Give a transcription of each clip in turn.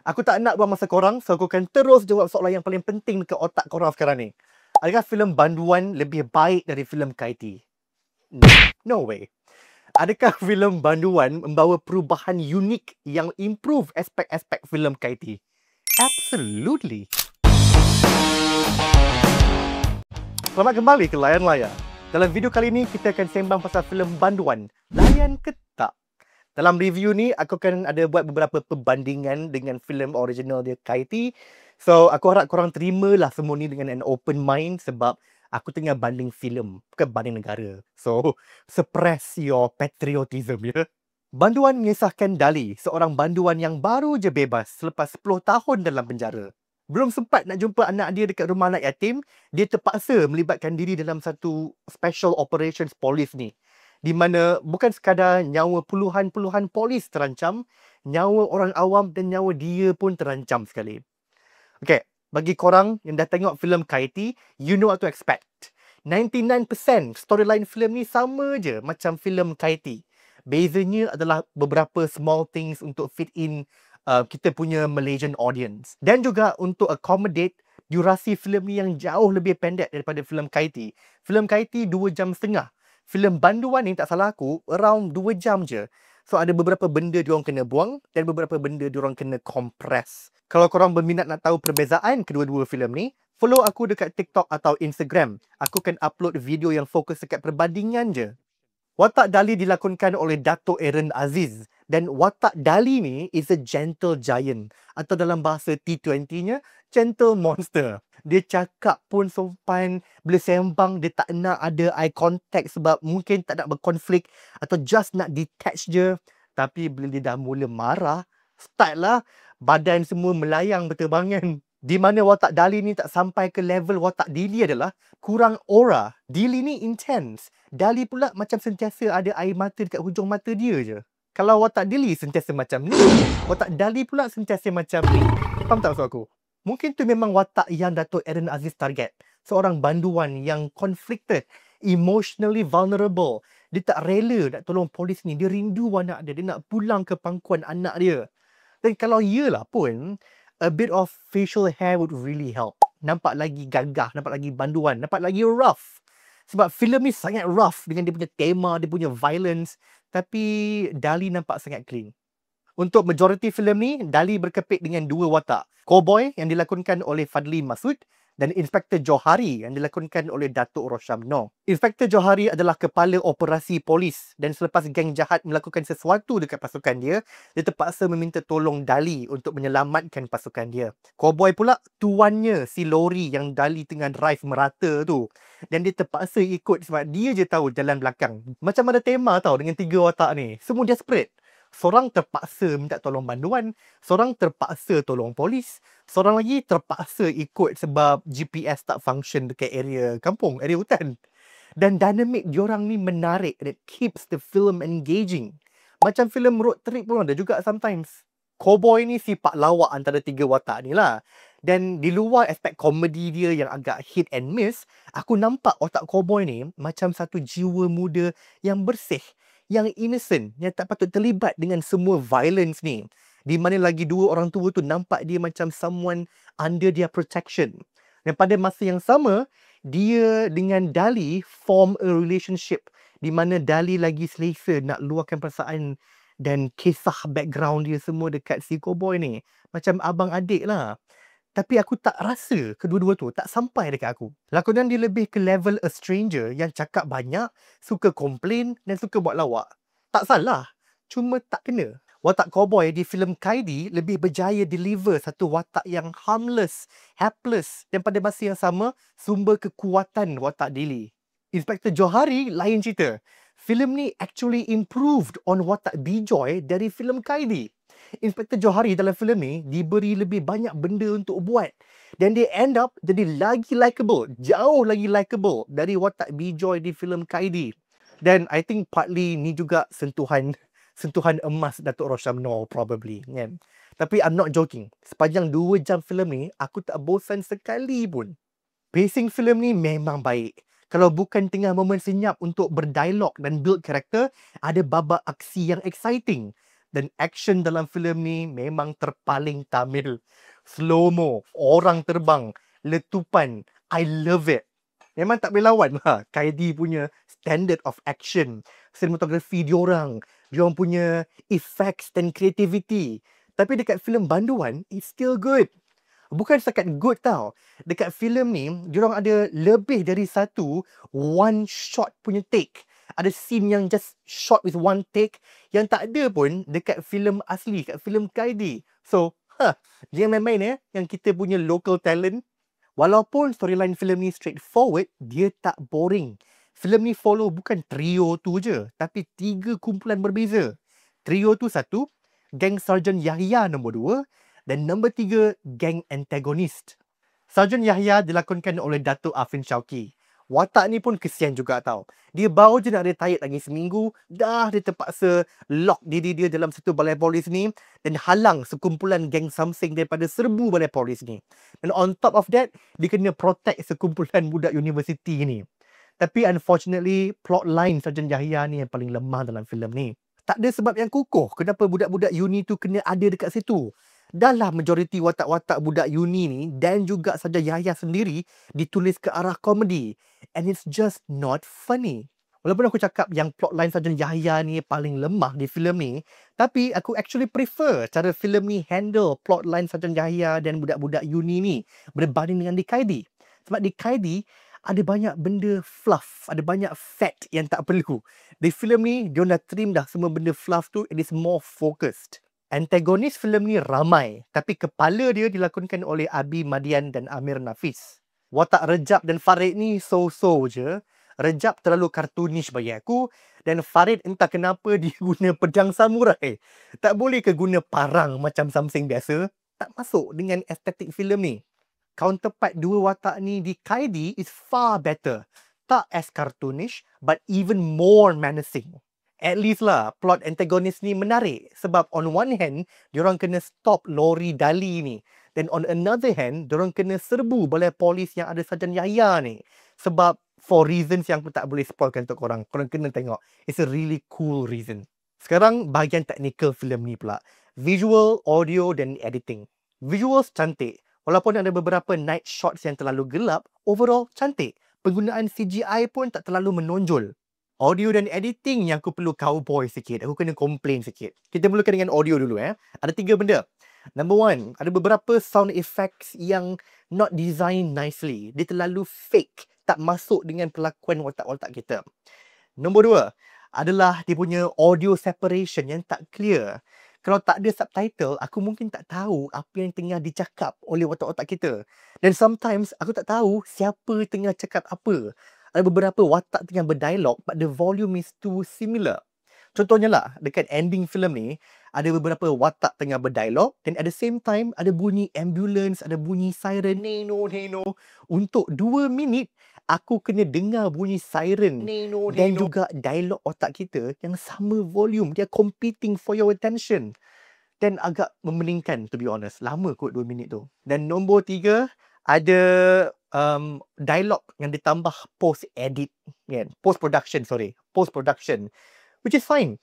Aku tak nak buang masa korang, so aku akan terus jawab soalan yang paling penting dekat otak korang sekarang ni. Adakah filem Banduan lebih baik dari filem Kaiti? No, no way. Adakah filem Banduan membawa perubahan unik yang improve aspek-aspek filem Kaiti? Absolutely. Selamat kembali ke Layan Layar. Dalam video kali ini, kita akan sembang pasal filem Banduan. Layan ke tak? Dalam review ni, aku akan ada buat beberapa perbandingan dengan filem original dia, Kaiti. So, aku harap korang terimalah semua ni dengan an open mind sebab aku tengah banding filem, bukan banding negara. So, suppress your patriotism, ya. Banduan mengisahkan Dali, seorang banduan yang baru je bebas selepas 10 tahun dalam penjara. Belum sempat nak jumpa anak dia dekat rumah anak yatim, dia terpaksa melibatkan diri dalam satu special operations police ni. Di mana bukan sekadar nyawa puluhan-puluhan polis terancam, nyawa orang awam dan nyawa dia pun terancam sekali. Okay, bagi korang yang dah tengok filem Kaiti, you know what to expect. 99% storyline filem ni sama je macam filem Kaiti. Bezanya adalah beberapa small things untuk fit in kita punya Malaysian audience. Dan juga untuk accommodate durasi filem ni yang jauh lebih pendek daripada filem Kaiti. Filem Kaiti 2 jam setengah. Filem Banduan ni tak salah aku, around 2 jam je. So ada beberapa benda diorang kena buang dan beberapa benda diorang kena compress. Kalau korang berminat nak tahu perbezaan kedua-dua filem ni, follow aku dekat TikTok atau Instagram. Aku akan upload video yang fokus dekat perbandingan je. Watak Dali dilakonkan oleh Dato' Aaron Aziz. Dan watak Dali ni is a gentle giant. Atau dalam bahasa T20-nya, gentle monster. Dia cakap pun sopan. Bila sembang, dia tak nak ada eye contact sebab mungkin tak nak berkonflik. Atau just nak detach je. Tapi bila dia dah mula marah, start lah. Badan semua melayang berterbangan. Di mana watak Dali ni tak sampai ke level watak Dili adalah kurang aura. Dili ni intense. Dali pula macam sentiasa ada air mata dekat hujung mata dia je. Kalau watak Dili sentiasa macam ni, watak Dali pula sentiasa macam ni. Faham tak maksud aku? Mungkin tu memang watak yang Dato' Aaron Aziz target. Seorang banduan yang conflicted, emotionally vulnerable. Dia tak rela nak tolong polis ni. Dia rindu anak dia. Dia nak pulang ke pangkuan anak dia. Dan kalau iyalah pun, a bit of facial hair would really help. Nampak lagi gagah, nampak lagi banduan, nampak lagi rough. Sebab filem ni sangat rough dengan dia punya tema, dia punya violence. Tapi Dali nampak sangat clean. Untuk majoriti filem ni, Dali berkepit dengan 2 watak. Cowboy yang dilakonkan oleh Fadli Masud dan Inspektor Johari yang dilakonkan oleh Datuk Rosham Noor. Inspektor Johari adalah kepala operasi polis dan selepas geng jahat melakukan sesuatu dekat pasukan dia, dia terpaksa meminta tolong Dali untuk menyelamatkan pasukan dia. Cowboy pula tuannya si lori yang Dali tengah drive merata tu. Dan dia terpaksa ikut sebab dia je tahu jalan belakang. Macam ada tema tau dengan 3 watak ni. Semua desperate. Seorang terpaksa minta tolong banduan, seorang terpaksa tolong polis, seorang lagi terpaksa ikut sebab GPS tak function dekat area kampung, area hutan. Dan dinamik diorang ni menarik and it keeps the film engaging. Macam filem road trip pun ada juga sometimes. Cowboy ni sifat lawak antara 3 watak ni lah. Dan di luar aspek komedi dia yang agak hit and miss, aku nampak watak cowboy ni macam satu jiwa muda yang bersih, yang innocent, yang tak patut terlibat dengan semua violence ni. Di mana lagi 2 orang tua tu nampak dia macam someone under their protection. Dan pada masa yang sama, dia dengan Dali form a relationship di mana Dali lagi selesa nak luahkan perasaan dan kisah background dia semua dekat si cowboy ni. Macam abang adik lah. Tapi aku tak rasa kedua-dua tu tak sampai dekat aku. Lakonan dia lebih ke level a stranger yang cakap banyak, suka komplain dan suka buat lawak. Tak salah, cuma tak kena. Watak cowboy di filem Kaidi lebih berjaya deliver satu watak yang harmless, helpless dan pada masa yang sama sumber kekuatan watak Dili. Inspektor Johari lain cerita. Filem ni actually improved on watak Bijoy dari filem Kaidi. Inspektor Johari dalam filem ni diberi lebih banyak benda untuk buat. Dan dia end up jadi lagi likeable, jauh lagi likeable dari watak Bijoy di filem Kaidi. Dan I think partly ni juga sentuhan emas Datuk Rosham Noor probably, kan. Tapi I'm not joking. Sepanjang 2 jam filem ni, aku tak bosan sekali pun. Pacing filem ni memang baik. Kalau bukan tengah momen senyap untuk berdialog dan build karakter, ada babak aksi yang exciting. Dan action dalam filem ni memang terpaling Tamil. Slow-mo, orang terbang, letupan. I love it. Memang tak boleh lawan lah Kaidi punya standard of action, cinematography diorang punya effects dan creativity. Tapi dekat filem Banduan, it's still good. Bukan setakat good tau. Dekat filem ni, diorang ada lebih dari satu one shot punya take. Ada scene yang just shot with one take yang tak ada pun dekat filem asli, kat filem Kaidi. So, jangan main-main yang kita punya local talent. Walaupun storyline filem ni straightforward, dia tak boring. Filem ni follow bukan trio tu je, tapi 3 kumpulan berbeza. Trio tu satu, geng Sarjan Yahya nombor 2, dan nombor 3, geng antagonist. Sarjan Yahya dilakonkan oleh Dato' Afin Shauki. Watak ni pun kesian juga tau. Dia baru je nak retire lagi seminggu, dah dia terpaksa lock diri dia dalam satu balai polis ni dan halang sekumpulan geng Samsing daripada serbu balai polis ni. And on top of that, dia kena protect sekumpulan budak universiti ni. Tapi unfortunately, plotline Sarjan Yahya ni yang paling lemah dalam filem ni. Tak ada sebab yang kukuh kenapa budak-budak uni tu kena ada dekat situ. Dah lah majoriti watak-watak budak uni ni dan juga Sarjan Yahya sendiri ditulis ke arah komedi. And it's just not funny. Walaupun aku cakap yang plotline Sarjan Yahya ni paling lemah di filem ni, tapi aku actually prefer cara filem ni handle plotline Sarjan Yahya dan budak-budak uni ni berbanding dengan di Kaidi. Sebab di Kaidi, ada banyak benda fluff, ada banyak fat yang tak perlu. Di filem ni, dia dah trim dah semua benda fluff tu, it is more focused. Antagonis filem ni ramai, tapi kepala dia dilakonkan oleh Abi Madian dan Amir Nafis. Watak Rejab dan Farid ni so-so je. Rejab terlalu kartunish bagi aku, dan Farid entah kenapa dia guna pedang samurai. Tak boleh ke guna parang macam Samsing biasa? Tak masuk dengan estetik filem ni. Counterpart dua watak ni di Kaidi is far better. Tak as cartoonish, but even more menacing. At least lah, plot antagonis ni menarik. Sebab on one hand, diorang kena stop lori Dali ni. Then on another hand, diorang kena serbu balai polis yang ada Sarjan Yahya ni. Sebab for reasons yang aku tak boleh spoilkan untuk korang. Korang kena tengok. It's a really cool reason. Sekarang bahagian technical filem ni pula. Visual, audio dan editing. Visuals cantik. Walaupun ada beberapa night shots yang terlalu gelap, overall cantik. Penggunaan CGI pun tak terlalu menonjol. Audio dan editing yang aku perlu cowboy sikit. Aku kena complain sikit. Kita mulakan dengan audio dulu. Ada 3 benda. Number 1, ada beberapa sound effects yang not designed nicely. Dia terlalu fake. Tak masuk dengan pelakuan watak-watak kita. Nombor 2, adalah dia punya audio separation yang tak clear. Kalau tak ada subtitle, aku mungkin tak tahu apa yang tengah dicakap oleh watak-watak kita. Dan sometimes, aku tak tahu siapa tengah cakap apa. Ada beberapa watak tengah berdialog, but the volume is too similar. Contohnya lah, dekat ending filem ni, ada beberapa watak tengah berdialog, dan at the same time, ada bunyi ambulance, ada bunyi siren, neno, neno. Untuk 2 minit, aku kena dengar bunyi siren neno, dan juga dialog otak kita yang sama volume. Dia competing for your attention. Dan agak memeningkan, to be honest. Lama kot 2 minit tu. Dan nombor 3, ada dialog yang ditambah post-edit. Post-production. Which is fine.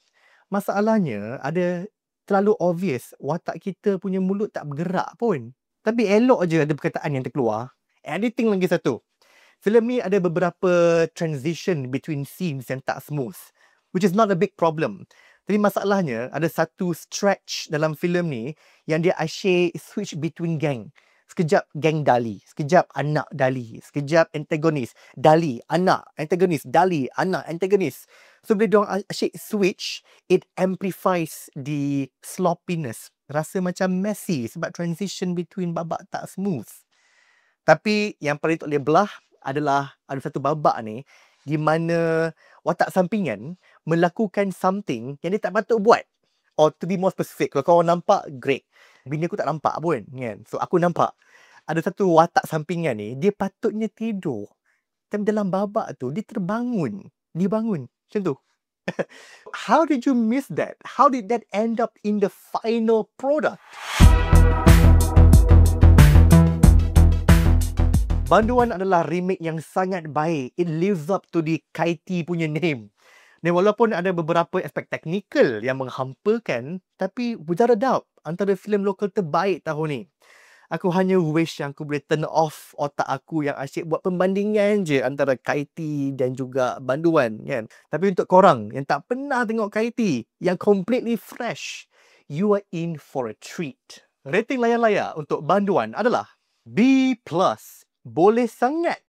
Masalahnya, ada terlalu obvious. Watak kita punya mulut tak bergerak pun. Tapi elok je ada perkataan yang terkeluar. Editing lagi satu. Filem ni ada beberapa transition between scenes yang tak smooth. Which is not a big problem. Tapi masalahnya, ada satu stretch dalam filem ni yang dia asyik switch between gang. Sekejap geng Dali, sekejap anak Dali, sekejap antagonis. Dali, anak, antagonis. Dali, anak, antagonis. So, bila diorang asyik switch, it amplifies the sloppiness. Rasa macam messy sebab transition between babak tak smooth. Tapi yang paling tak boleh belah adalah ada satu babak ni di mana watak sampingan melakukan something yang dia tak patut buat. Or to be more specific, kalau korang nampak, great. Bini aku tak nampak pun, kan? So, aku nampak. Ada satu watak sampingan ni, dia patutnya tidur. Tapi dalam babak tu, dia terbangun. Dia bangun. Macam tu. How did you miss that? How did that end up in the final product? Banduan adalah remake yang sangat baik. It lives up to the Kaiti punya name. Dan walaupun ada beberapa aspek teknikal yang menghampakan, tapi without a doubt, antara filem lokal terbaik tahun ni. Aku hanya wish yang aku boleh turn off otak aku yang asyik buat pembandingan je antara Kaiti dan juga Banduan kan. Tapi untuk korang yang tak pernah tengok Kaiti, yang completely fresh, you are in for a treat. Rating layar-layar untuk Banduan adalah B+. Boleh sangat.